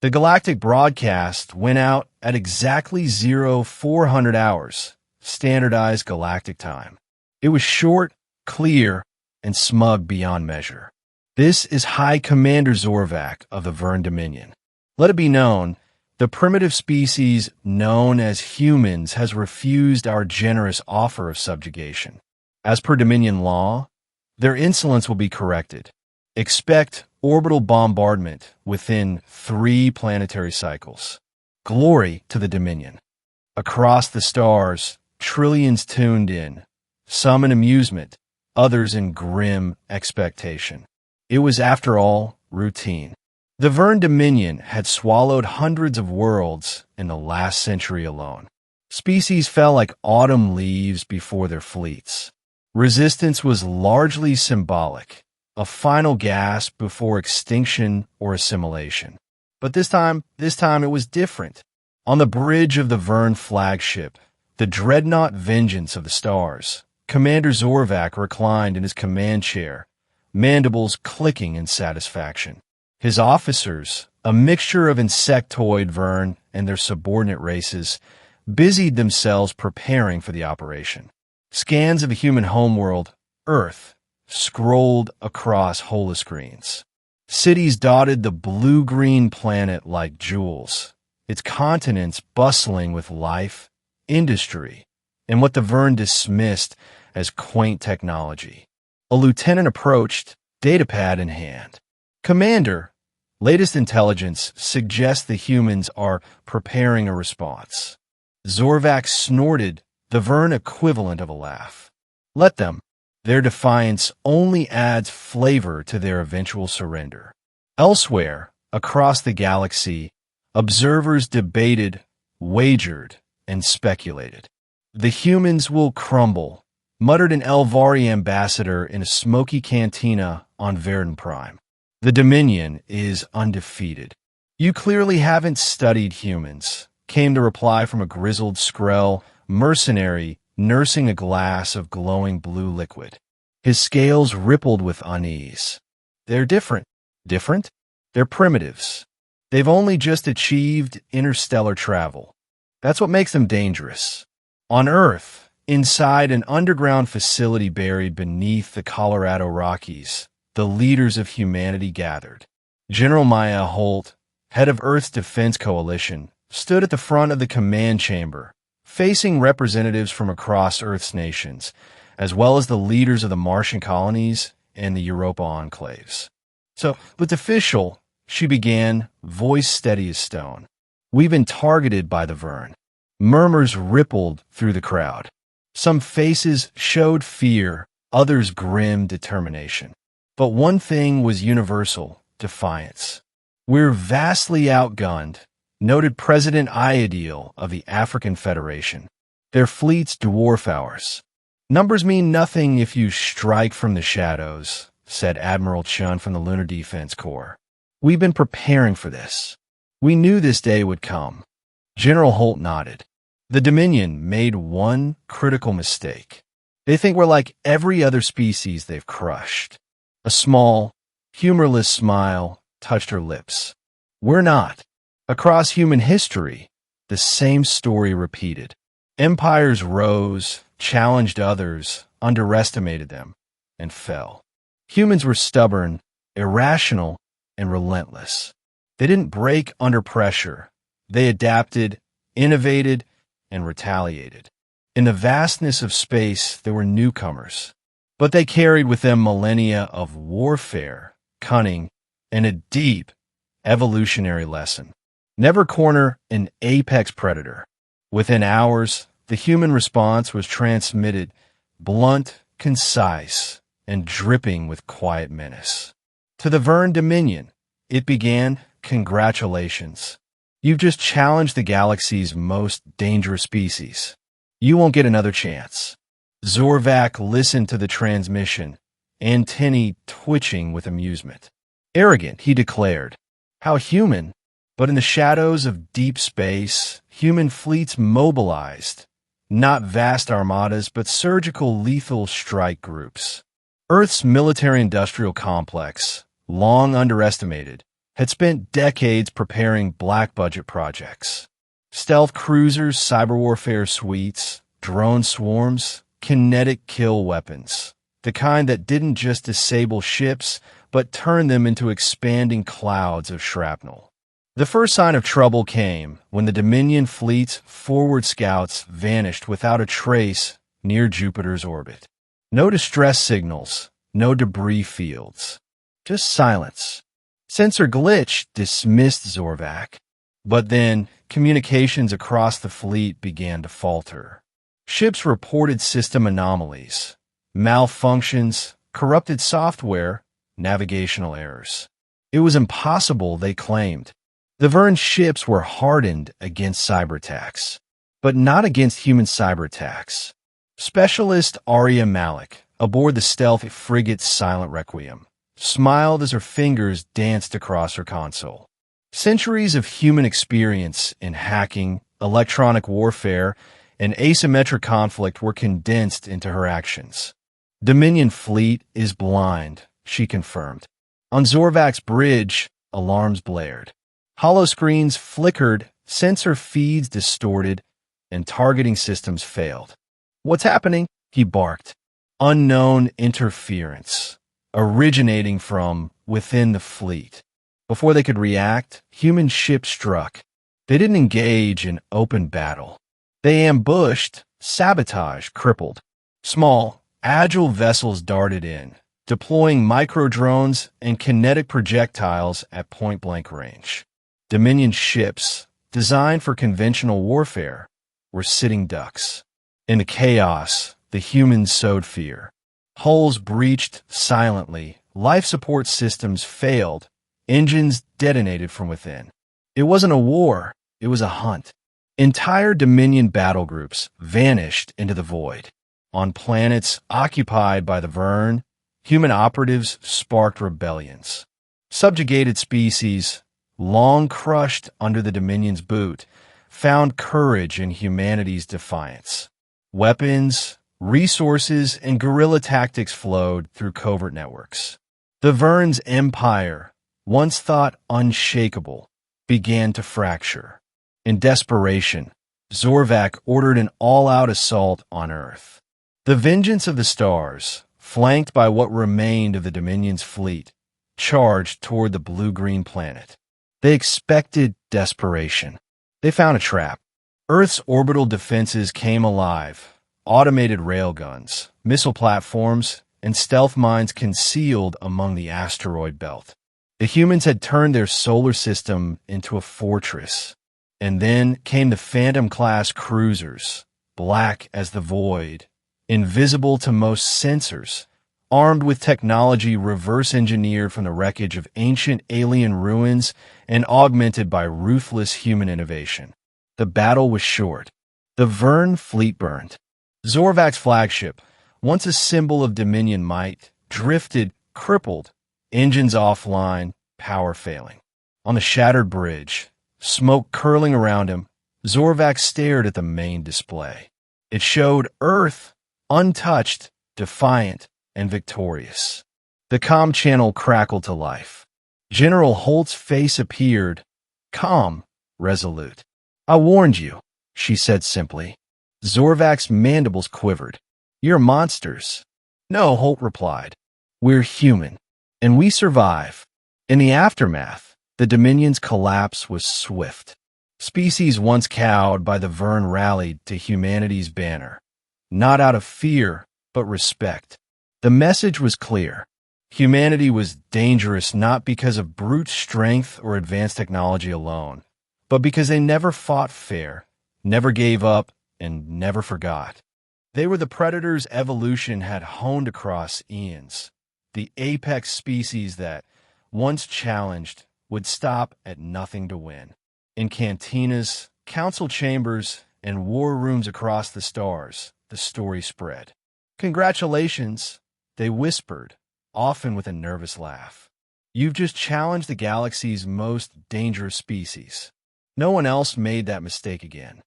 The galactic broadcast went out at exactly 0400 hours, standardized galactic time. It was short, clear, and smug beyond measure. This is High Commander Zorvac of the Vurn Dominion. Let it be known, the primitive species known as humans has refused our generous offer of subjugation. As per Dominion law, their insolence will be corrected. Expect orbital bombardment within 3 planetary cycles. Glory to the Dominion. Across the stars, trillions tuned in, some in amusement, others in grim expectation. It was, after all, routine. The Vurn Dominion had swallowed hundreds of worlds in the last century alone. Species fell like autumn leaves before their fleets. Resistance was largely symbolic, a final gasp before extinction or assimilation. But this time it was different. On the bridge of the Vurn flagship, the dreadnought Vengeance of the Stars, Commander Zorvac reclined in his command chair, mandibles clicking in satisfaction. His officers, a mixture of insectoid Vurn and their subordinate races, busied themselves preparing for the operation. Scans of a human homeworld, Earth, scrolled across holoscreens. Cities dotted the blue-green planet like jewels, its continents bustling with life, industry, and what the Vurn dismissed as quaint technology. A lieutenant approached, datapad in hand. Commander, latest intelligence suggests the humans are preparing a response. Zorvac snorted, the Vurn equivalent of a laugh. Let them. Their defiance only adds flavor to their eventual surrender. Elsewhere, across the galaxy, observers debated, wagered, and speculated. The humans will crumble, muttered an Elvari ambassador in a smoky cantina on Verdun Prime. The Dominion is undefeated. You clearly haven't studied humans, came the reply from a grizzled Skrell mercenary nursing a glass of glowing blue liquid. His scales rippled with unease. They're different. Different? They're primitives. They've only just achieved interstellar travel. That's what makes them dangerous. On Earth, inside an underground facility buried beneath the Colorado Rockies, the leaders of humanity gathered. General Maya Holt, head of Earth's Defense Coalition, stood at the front of the command chamber, facing representatives from across Earth's nations, as well as the leaders of the Martian colonies and the Europa enclaves. So, with official, she began, voice steady as stone. We've been targeted by the Vurn. Murmurs rippled through the crowd. Some faces showed fear, others grim determination. But one thing was universal, defiance. We're vastly outgunned, noted President Iadil of the African Federation. Their fleets dwarf ours. Numbers mean nothing if you strike from the shadows, said Admiral Chun from the Lunar Defense Corps. We've been preparing for this. We knew this day would come. General Holt nodded. The Dominion made one critical mistake. They think we're like every other species they've crushed. A small, humorless smile touched her lips. We're not. Across human history, the same story repeated. Empires rose, challenged others, underestimated them, and fell. Humans were stubborn, irrational, and relentless. They didn't break under pressure. They adapted, innovated, and retaliated. In the vastness of space, there were newcomers, but they carried with them millennia of warfare, cunning, and a deep evolutionary lesson. Never corner an apex predator. Within hours, the human response was transmitted, blunt, concise, and dripping with quiet menace. To the Vurn Dominion, it began, congratulations. You've just challenged the galaxy's most dangerous species. You won't get another chance. Zorvac listened to the transmission, antennae twitching with amusement. Arrogant, he declared. How human. But in the shadows of deep space, human fleets mobilized. Not vast armadas, but surgical lethal strike groups. Earth's military-industrial complex, long underestimated, had spent decades preparing black-budget projects. Stealth cruisers, cyber warfare suites, drone swarms, kinetic kill weapons. The kind that didn't just disable ships, but turned them into expanding clouds of shrapnel. The first sign of trouble came when the Dominion fleet's forward scouts vanished without a trace near Jupiter's orbit. No distress signals, no debris fields, just silence. Sensor glitch dismissed Zorvac, but then communications across the fleet began to falter. Ships reported system anomalies, malfunctions, corrupted software, navigational errors. It was impossible, they claimed. The Vurn ships were hardened against cyber attacks, but not against human cyber attacks. Specialist Arya Malik, aboard the stealth frigate Silent Requiem, smiled as her fingers danced across her console. Centuries of human experience in hacking, electronic warfare, and asymmetric conflict were condensed into her actions. Dominion fleet is blind, she confirmed. On Zorvac's bridge, alarms blared. Holoscreens flickered, sensor feeds distorted, and targeting systems failed. "What's happening?" he barked. Unknown interference, originating from within the fleet. Before they could react, human ships struck. They didn't engage in open battle. They ambushed, sabotaged, crippled. Small, agile vessels darted in, deploying micro-drones and kinetic projectiles at point-blank range. Dominion ships, designed for conventional warfare, were sitting ducks. In the chaos, the humans sowed fear. Hulls breached silently, life support systems failed, engines detonated from within. It wasn't a war, it was a hunt. Entire Dominion battle groups vanished into the void. On planets occupied by the Vurn, human operatives sparked rebellions. Subjugated species, long crushed under the Dominion's boot, found courage in humanity's defiance. Weapons, resources, and guerrilla tactics flowed through covert networks. The Vurn's empire, once thought unshakable, began to fracture. In desperation, Zorvac ordered an all-out assault on Earth. The vengeance of the stars, flanked by what remained of the Dominion's fleet, charged toward the blue-green planet. They expected desperation. They found a trap. Earth's orbital defenses came alive. Automated railguns, missile platforms, and stealth mines concealed among the asteroid belt. The humans had turned their solar system into a fortress. And then came the Phantom-class cruisers, black as the void, invisible to most sensors, armed with technology reverse-engineered from the wreckage of ancient alien ruins and augmented by ruthless human innovation. The battle was short. The Vurn fleet burned. Zorvac's flagship, once a symbol of Dominion might, drifted, crippled, engines offline, power failing. On the shattered bridge, smoke curling around him, Zorvac stared at the main display. It showed Earth, untouched, defiant, and victorious. The comm channel crackled to life. General Holt's face appeared, calm, resolute. "I warned you," she said simply. Zorvac's mandibles quivered. "You're monsters." "No," Holt replied. "We're human, and we survive." In the aftermath, the Dominion's collapse was swift. Species once cowed by the Vurn rallied to humanity's banner, not out of fear, but respect. The message was clear. Humanity was dangerous not because of brute strength or advanced technology alone, but because they never fought fair, never gave up, and never forgot. They were the predators evolution had honed across eons, the apex species that, once challenged, would stop at nothing to win. In cantinas, council chambers, and war rooms across the stars, the story spread. "Congratulations," they whispered, often with a nervous laugh. "You've just challenged the galaxy's most dangerous species. No one else made that mistake again."